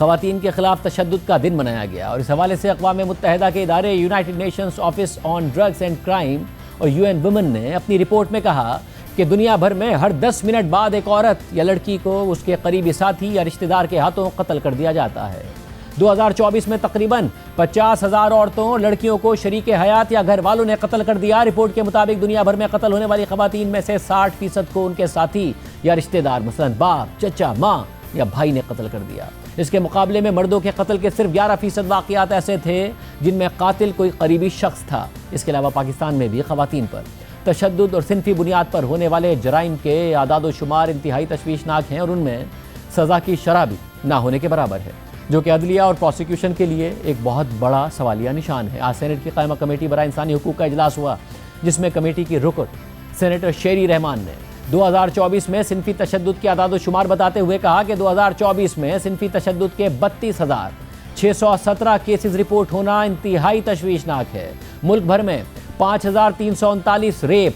خواتین کے خلاف تشدد کا دن منایا گیا اور اس حوالے سے اقوام متحدہ کے ادارے United nations office on drugs and crime اور UN ویمن نے اپنی رپورٹ میں کہا کہ دنیا بھر میں ہر 10 منٹ بعد ایک عورت یا لڑکی کو اس کے قریبی ساتھی یا رشتہ دار کے ہاتھوں قتل کر دیا جاتا ہے۔ 2024 میں تقریباً 50,000 عورتوں لڑکیوں کو شریک حیات یا گھر والوں نے قتل کر دیا۔ رپورٹ کے مطابق دنیا بھر میں قتل ہونے والی خواتین میں سے 60% کو ان کے ساتھی یا رشتہ دار مثلا باپ، چچا، ماں یا بھائی نے قتل کر دیا۔ اس کے مقابلے میں مردوں کے قتل کے صرف 11% واقعات ایسے تھے جن میں قاتل کوئی قریبی شخص تھا۔ اس کے علاوہ پاکستان میں بھی خواتین پر تشدد اور صنفی بنیاد پر ہونے والے جرائم کے اعداد و شمار انتہائی تشویشناک ہیں اور ان میں سزا کی شرح بھی نہ ہونے کے برابر ہے، جو کہ عدلیہ اور پروسیکیوشن کے لیے ایک بہت بڑا سوالیہ نشان ہے۔ آج سینٹ کی قائمہ کمیٹی برائے انسانی حقوق کا اجلاس ہوا، جس میں کمیٹی کی رکن سینیٹر شیری رحمان نے 2024 میں صنفی تشدد کے اعداد و شمار بتاتے ہوئے کہا کہ 2024 میں صنفی تشدد کے 32,617 کیسز رپورٹ ہونا انتہائی تشویشناک ہے۔ ملک بھر میں 5,339 ریپ،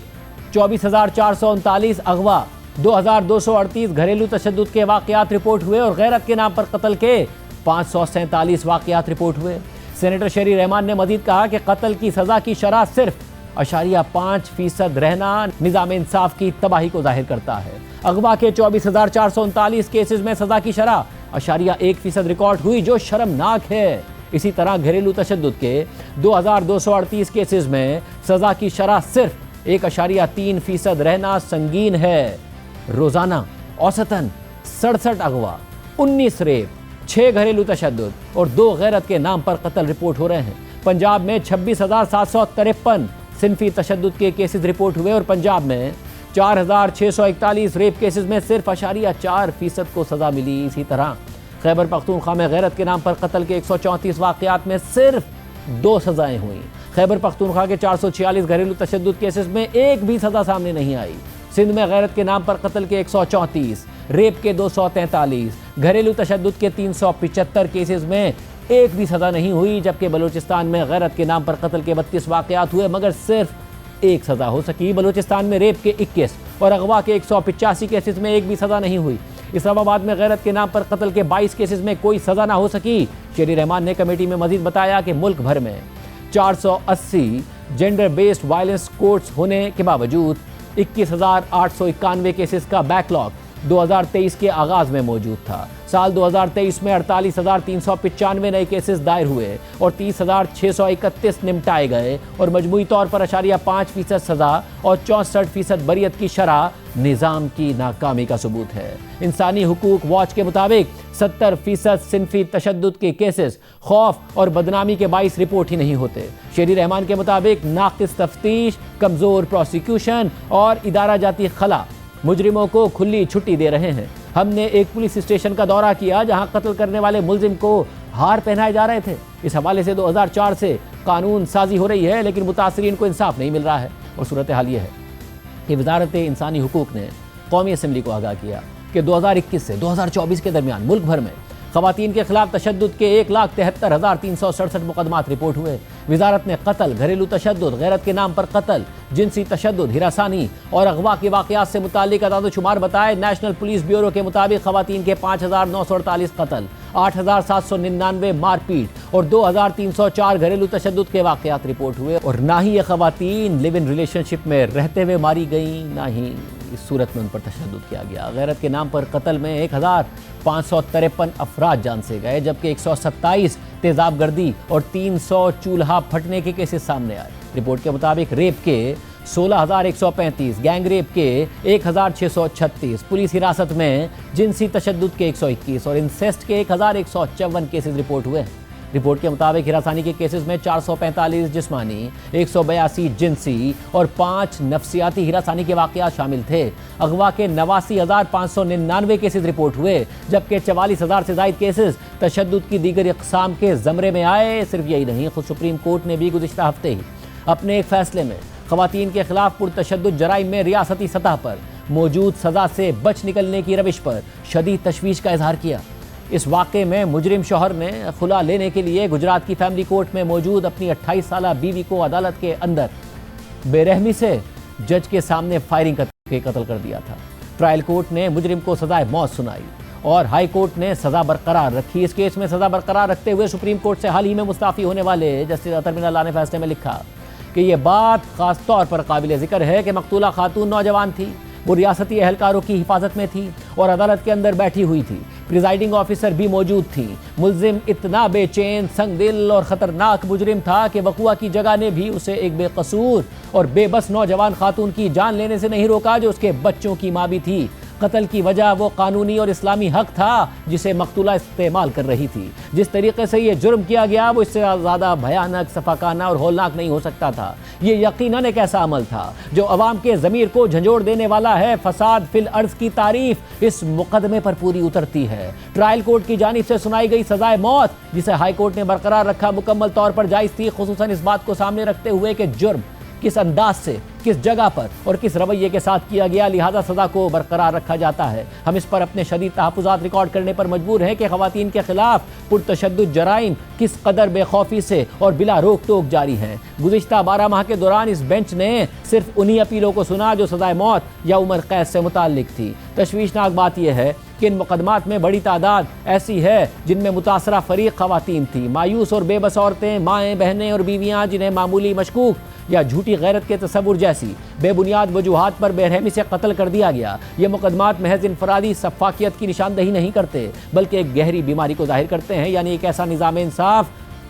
24,439 اغوا، 2,238 گھریلو تشدد کے واقعات رپورٹ ہوئے اور غیرت کے نام پر قتل کے 547 واقعات رپورٹ ہوئے۔ سینیٹر شیری رحمان نے مزید کہا کہ قتل کی سزا کی شرح صرف 0.5% رہنا نظام انصاف کی تباہی کو ظاہر کرتا ہے۔ اغوا کے 24,439 کیسز میں سزا کی شرح 0.1% ریکارڈ ہوئی، جو شرمناک ہے۔ اسی طرح گھریلو تشدد کے 2,238 کیسز میں سزا کی شرح صرف 1.3% رہنا سنگین ہے۔ روزانہ اوسطاً 67 اغوا، 19 ریپ، 6 گھریلو تشدد اور 2 غیرت کے نام پر قتل رپورٹ ہو رہے ہیں۔ پنجاب میں 26,753 صنفی تشدد کے کیسز رپورٹ ہوئے اور پنجاب میں 4,641 ریپ کیسز میں صرف 0.4% کو سزا ملی۔ اسی طرح خیبر پختونخوا میں غیرت کے نام پر قتل کے 134 واقعات میں صرف 2 سزائیں ہوئیں۔ خیبر پختونخوا کے 446 گھریلو تشدد کیسز میں ایک بھی سزا سامنے نہیں آئی۔ سندھ میں غیرت کے نام پر قتل کے 134، ریپ کے 243، گھریلو تشدد کے 375 کیسز میں ایک بھی سزا نہیں ہوئی، جبکہ بلوچستان میں غیرت کے نام پر قتل کے 32 واقعات ہوئے مگر صرف ایک سزا ہو سکی۔ بلوچستان میں ریپ کے 21 اور اغوا کے 185 کیسز میں ایک بھی سزا نہیں ہوئی۔ اسلام آباد میں غیرت کے نام پر قتل کے 22 کیسز میں کوئی سزا نہ ہو سکی۔ شیری رحمان نے کمیٹی میں مزید بتایا کہ ملک بھر میں 480 جینڈر بیسڈ وائلنس کورٹس ہونے کے باوجود 21,891 کیسز کا بیک لاگ 2023 کے آغاز میں موجود تھا۔ سال 2023 میں 48,395 نئے کیسز دائر ہوئے اور 30,631 نمٹائے گئے اور مجموعی طور پر 0.5% سزا اور 64% بریت کی شرح نظام کی ناکامی کا ثبوت ہے۔ انسانی حقوق واچ کے مطابق 70% صنفی تشدد کے کیسز خوف اور بدنامی کے باعث رپورٹ ہی نہیں ہوتے۔ شیری رحمان کے مطابق ناقص تفتیش، کمزور پروسیکیوشن اور ادارہ جاتی خلا مجرموں کو کھلی چھٹی دے رہے ہیں۔ ہم نے ایک پولیس اسٹیشن کا دورہ کیا جہاں قتل کرنے والے ملزم کو ہار پہنائے جا رہے تھے۔ اس حوالے سے 2004 سے قانون سازی ہو رہی ہے لیکن متاثرین کو انصاف نہیں مل رہا ہے، اور صورتحال یہ ہے کہ وزارت انسانی حقوق نے قومی اسمبلی کو آگاہ کیا کہ 2021 سے 2024 کے درمیان ملک بھر میں خواتین کے خلاف تشدد کے 1,73,367 مقدمات رپورٹ ہوئے۔ وزارت نے قتل، گھریلو تشدد، غیرت کے نام پر قتل، جنسی تشدد، ہراسانی اور اغوا کے واقعات سے متعلق اعداد و شمار بتائے۔ نیشنل پولیس بیورو کے مطابق خواتین کے 5,948 قتل، 8,799 مار پیٹ اور 2,304 گھریلو تشدد کے واقعات رپورٹ ہوئے، اور نہ ہی یہ خواتین لیو ان ریلیشن شپ میں رہتے ہوئے ماری گئیں، نہ ہی اس صورت میں ان پر تشدد کیا گیا۔ غیرت کے نام پر قتل میں 1,553 افراد جان سے گئے، جبکہ 127 تیزاب گردی اور 300 چولہا پھٹنے کے کیسز سامنے آئے۔ رپورٹ کے مطابق ریپ کے 16,135، گینگ ریپ کے 1,636، پولیس حراست میں جنسی تشدد کے 121 اور انسیسٹ کے 1,154 کیسز رپورٹ ہوئے ہیں۔ رپورٹ کے مطابق ہراسانی کے کیسز میں 445 جسمانی، 182 جنسی اور 5 نفسیاتی ہراسانی کے واقعات شامل تھے۔ اغوا کے 89,599 کیسز رپورٹ ہوئے، جبکہ 44,000 سے زائد کیسز تشدد کی دیگر اقسام کے زمرے میں آئے۔ صرف یہی نہیں، خود سپریم کورٹ نے بھی گزشتہ ہفتے ہی اپنے ایک فیصلے میں خواتین کے خلاف پرتشدد جرائم میں ریاستی سطح پر موجود سزا سے بچ نکلنے کی روش پر شدید تشویش کا اظہار کیا۔ اس واقعے میں مجرم شوہر نے خلا لینے کے لیے گجرات کی فیملی کورٹ میں موجود اپنی 28 سالہ بیوی کو عدالت کے اندر بے رحمی سے جج کے سامنے فائرنگ کر کے قتل کر دیا تھا۔ ٹرائل کورٹ نے مجرم کو سزائے موت سنائی اور ہائی کورٹ نے سزا برقرار رکھی۔ اس کیس میں سزا برقرار رکھتے ہوئے سپریم کورٹ سے حال ہی میں مستعفی ہونے والے جسٹس اطہر من اللہ نے فیصلے میں لکھا کہ یہ بات خاص طور پر قابل ذکر ہے کہ مقتولہ خاتون نوجوان تھی، وہ ریاستی اہلکاروں کی حفاظت میں تھی اور عدالت کے اندر بیٹھی ہوئی تھی، پریزائڈنگ آفیسر بھی موجود تھی۔ ملزم اتنا بے چین، سنگ دل اور خطرناک مجرم تھا کہ وقوع کی جگہ نے بھی اسے ایک بے قصور اور بے بس نوجوان خاتون کی جان لینے سے نہیں روکا جو اس کے بچوں کی ماں بھی تھی۔ قتل کی وجہ وہ قانونی اور اسلامی حق تھا جسے مقتولہ استعمال کر رہی تھی۔ جس طریقے سے یہ جرم کیا گیا وہ اس سے زیادہ بھیانک، سفاکانہ اور ہولناک نہیں ہو سکتا تھا۔ یہ یقیناً ایک ایسا عمل تھا جو عوام کے ضمیر کو جھنجھوڑ دینے والا ہے۔ فساد فی الارض کی تعریف اس مقدمے پر پوری اترتی ہے۔ ٹرائل کورٹ کی جانب سے سنائی گئی سزائے موت جسے ہائی کورٹ نے برقرار رکھا مکمل طور پر جائز تھی، خصوصاً اس بات کو سامنے رکھتے ہوئے کہ جرم کس انداز سے، کس جگہ پر اور کس رویے کے ساتھ کیا گیا، لہذا سزا کو برقرار رکھا جاتا ہے۔ ہم اس پر اپنے شدید تحفظات ریکارڈ کرنے پر مجبور ہیں کہ خواتین کے خلاف پرتشدد جرائم کس قدر بے خوفی سے اور بلا روک ٹوک جاری ہیں۔ گزشتہ 12 ماہ کے دوران اس بینچ نے صرف انہی اپیلوں کو سنا جو سزائے موت یا عمر قید سے متعلق تھی۔ تشویشناک بات یہ ہے کہ ان مقدمات میں بڑی تعداد ایسی ہے جن میں متاثرہ فریق خواتین تھی، مایوس اور بے بس عورتیں، مائیں، بہنیں اور بیویاں جنہیں معمولی مشکوک یا جھوٹی غیرت کے تصور جیسی بے بنیاد وجوہات پر بے رحمی سے قتل کر دیا گیا۔ یہ مقدمات محض انفرادی سفاکیت کی نشاندہی نہیں کرتے بلکہ ایک گہری بیماری کو ظاہر کرتے ہیں، یعنی ایک ایسا نظام انصاف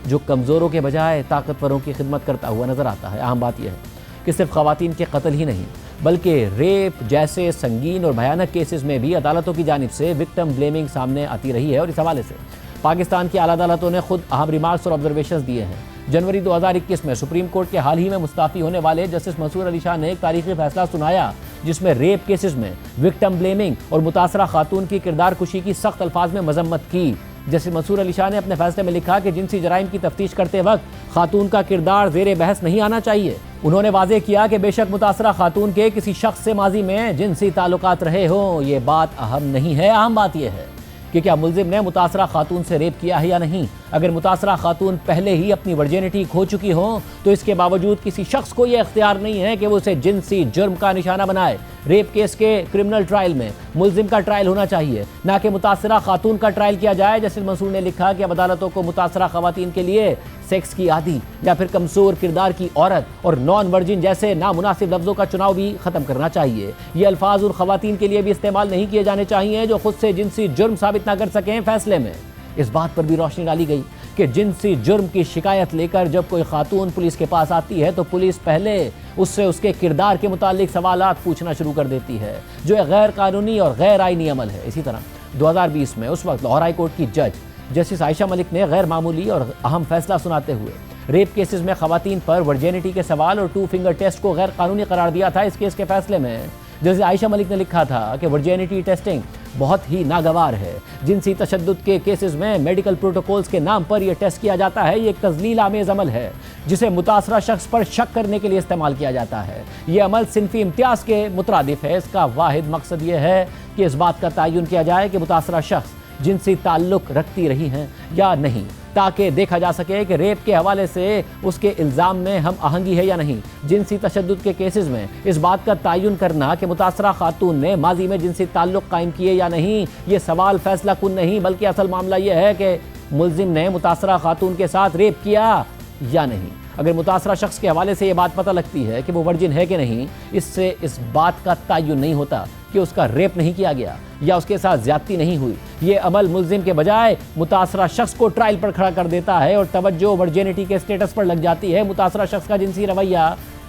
جو کمزوروں کے بجائے طاقتوروں کی خدمت کرتا ہوا نظر آتا ہے۔ اہم بات یہ ہے کہ صرف خواتین کے قتل ہی نہیں بلکہ ریپ جیسے سنگین اور بھیانک کیسز میں بھی عدالتوں کی جانب سے وکٹم بلیمنگ سامنے آتی رہی ہے، اور اس حوالے سے پاکستان کی اعلیٰ عدالتوں نے خود اہم ریمارکس اور آبزرویشنز دیے ہیں۔ جنوری 2021 میں سپریم کورٹ کے حال ہی میں مستعفی ہونے والے جسٹس منصور علی شاہ نے ایک تاریخی فیصلہ سنایا جس میں ریپ کیسز میں وکٹم بلیمنگ اور متاثرہ خاتون کی کردار کشی کی سخت الفاظ میں مذمت کی۔ جسٹس منصور علی شاہ نے اپنے فیصلے میں لکھا کہ جنسی جرائم کی تفتیش کرتے وقت خاتون کا کردار زیر بحث نہیں آنا چاہیے۔ انہوں نے واضح کیا کہ بے شک متاثرہ خاتون کے کسی شخص سے ماضی میں جنسی تعلقات رہے ہوں، یہ بات اہم نہیں ہے، اہم بات یہ ہے کہ کیا ملزم نے متاثرہ خاتون سے ریپ کیا ہے یا نہیں۔ اگر متاثرہ خاتون پہلے ہی اپنی ورجینٹی کھو چکی ہوں تو اس کے باوجود کسی شخص کو یہ اختیار نہیں ہے کہ وہ اسے جنسی جرم کا نشانہ بنائے۔ ریپ کیس کے کرمنل ٹرائل میں ملزم کا ٹرائل ہونا چاہیے، نہ کہ متاثرہ خاتون کا ٹرائل کیا جائے۔ جسٹس منصور نے لکھا کہ اب عدالتوں کو متاثرہ خواتین کے لیے سیکس کی عادی یا پھر کمزور کردار کی عورت اور نان ورجن جیسے نامناسب لفظوں کا چناؤ بھی ختم کرنا چاہیے۔ یہ الفاظ ان خواتین کے لیے بھی استعمال نہیں کیے جانے چاہیے جو خود سے جنسی جرم ثابت نہ کر سکیں۔ فیصلے میں اس بات پر بھی روشنی ڈالی گئی کہ جنسی جرم کی شکایت لے کر جب کوئی خاتون پولیس کے پاس آتی ہے تو پولیس پہلے اس سے اس کے کردار کے متعلق سوالات پوچھنا شروع کر دیتی ہے، جو ایک غیر قانونی اور غیر آئینی عمل ہے۔ اسی طرح 2020 میں اس وقت لاہور ہائی کورٹ کی جج جسٹس عائشہ ملک نے غیر معمولی اور اہم فیصلہ سناتے ہوئے ریپ کیسز میں خواتین پر ورجینٹی کے سوال اور 2 فنگر ٹیسٹ کو غیر قانونی قرار دیا تھا۔ اس کیس کے فیصلے میں جسٹس عائشہ ملک نے لکھا تھا کہ ورجینٹی ٹیسٹنگ بہت ہی ناگوار ہے۔ جنسی تشدد کے کیسز میں میڈیکل پروٹوکولز کے نام پر یہ ٹیسٹ کیا جاتا ہے۔ یہ ایک تذلیل آمیز عمل ہے جسے متاثرہ شخص پر شک کرنے کے لیے استعمال کیا جاتا ہے۔ یہ عمل صنفی امتیاز کے مترادف ہے۔ اس کا واحد مقصد یہ ہے کہ اس بات کا تعین کیا جائے کہ متاثرہ شخص جنسی تعلق رکھتی رہی ہیں یا نہیں، تاکہ دیکھا جا سکے کہ ریپ کے حوالے سے اس کے الزام میں ہم آہنگی ہے یا نہیں۔ جنسی تشدد کے کیسز میں اس بات کا تعین کرنا کہ متاثرہ خاتون نے ماضی میں جنسی تعلق قائم کیے یا نہیں، یہ سوال فیصلہ کن نہیں بلکہ اصل معاملہ یہ ہے کہ ملزم نے متاثرہ خاتون کے ساتھ ریپ کیا یا نہیں۔ اگر متاثرہ شخص کے حوالے سے یہ بات پتہ لگتی ہے کہ وہ ورجن ہے کہ نہیں، اس سے اس بات کا تعین نہیں ہوتا کہ اس کا ریپ نہیں کیا گیا یا اس کے ساتھ زیادتی نہیں ہوئی۔ یہ عمل ملزم کے بجائے متاثرہ شخص کو ٹرائل پر کھڑا کر دیتا ہے اور توجہ ورجینٹی کے سٹیٹس پر لگ جاتی ہے۔ متاثرہ شخص کا جنسی رویہ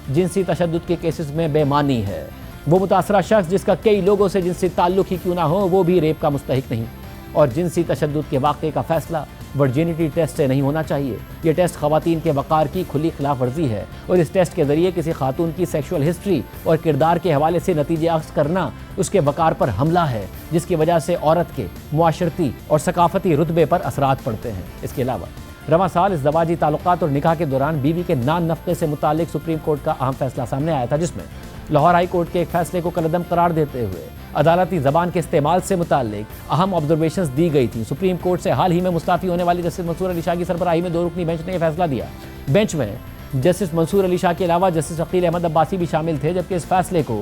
جنسی تشدد کے کیسز میں بے معنی ہے۔ وہ متاثرہ شخص جس کا کئی لوگوں سے جنسی تعلق ہی کیوں نہ ہو، وہ بھی ریپ کا مستحق نہیں، اور جنسی تشدد کے واقعے کا فیصلہ ورجینٹی ٹیسٹ سے نہیں ہونا چاہیے۔ یہ ٹیسٹ خواتین کے وقار کی کھلی خلاف ورزی ہے، اور اس ٹیسٹ کے ذریعے کسی خاتون کی سیکشول ہسٹری اور کردار کے حوالے سے نتیجے اخذ کرنا اس کے وقار پر حملہ ہے، جس کی وجہ سے عورت کے معاشرتی اور ثقافتی رتبے پر اثرات پڑتے ہیں۔ اس کے علاوہ رواں سال ازدواجی تعلقات اور نکاح کے دوران بیوی کے نان نفقے سے متعلق سپریم کورٹ کا اہم فیصلہ سامنے آیا تھا، جس میں لاہور ہائی کورٹ کے ایک فیصلے کو کالعدم قرار دیتے ہوئے عدالتی زبان کے استعمال سے متعلق اہم آبزرویشنز دی گئی تھیں۔ سپریم کورٹ سے حال ہی میں مستعفی ہونے والی جسٹس منصور علی شاہ کی سربراہی میں 2 رکنی بینچ نے یہ فیصلہ دیا۔ بینچ میں جسٹس منصور علی شاہ کے علاوہ جسٹس عقیل احمد عباسی بھی شامل تھے، جبکہ اس فیصلے کو